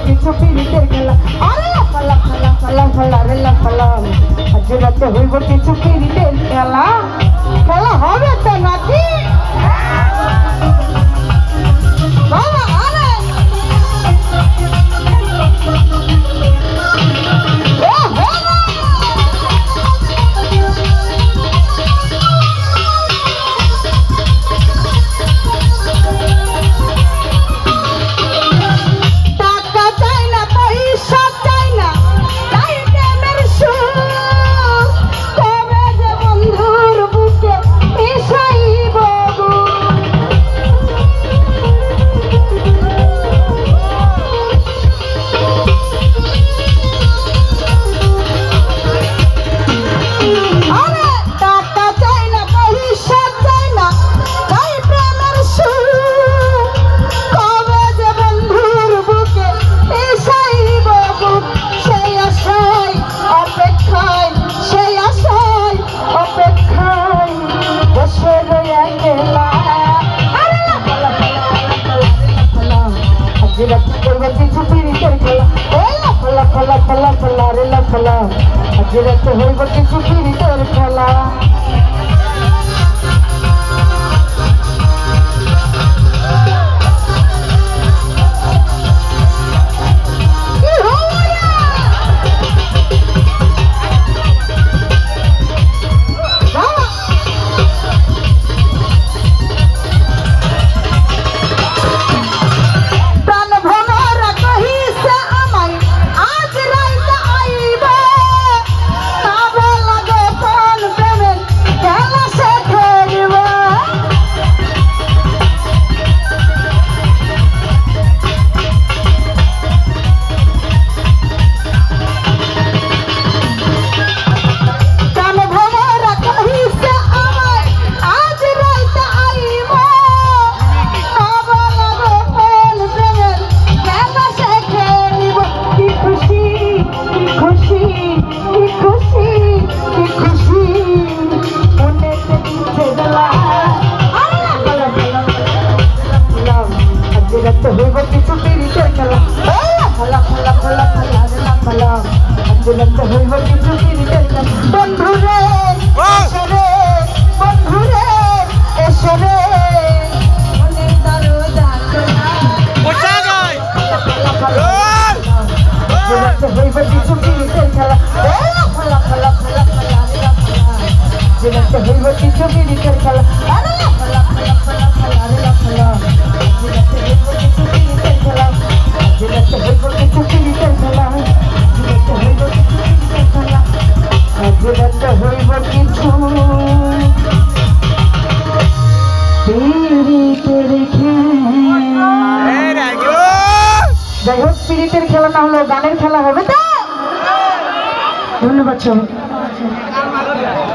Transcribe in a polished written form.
কিছু পিড়িতের খেলা আল্লাহ পাল্লা পাল্লা পাল্লা পাল্লা রেলা পাল্লা আজ রাতে হইব কিছু পিড়িতের খেলা খেলা হবে তো নাকি বাবা আরে কিছু পিড়িতের খেলা ফলা ফলা ফলা ফলা রেলা ফলা আজ রাতে হইব কিছু পিড়িতের খেলা কিছু পিড়িতের খেলা ফলা ফলা ফলা ফলা রেলা ফলা আজ রাতে হইব কিছু পিড়িতের খেলা বন্ধুরে এসরে বন্ধুরে এসরে মনের দরজা খোলা ফলা ফলা আজ রাতে হইব কিছু পিড়িতের খেলা ফলা ফলা ফলা ফলা রেলা ফলা আজ রাতে হইব কিছু পিড়িতের খেলা ফলা ফলা ফলা ফলা রেলা ফলা আজ রাতে হইব কিছু পিড়িতের খেলা আজ রাতে হইব কিছু পিড়িতের খেলা আজ রাতে হইব কিছু পিড়িতের খেলা যাই হোক পিড়িতের খেলা না হলেও গানের খেলা হবে তো ধন্যবাদ সবাই।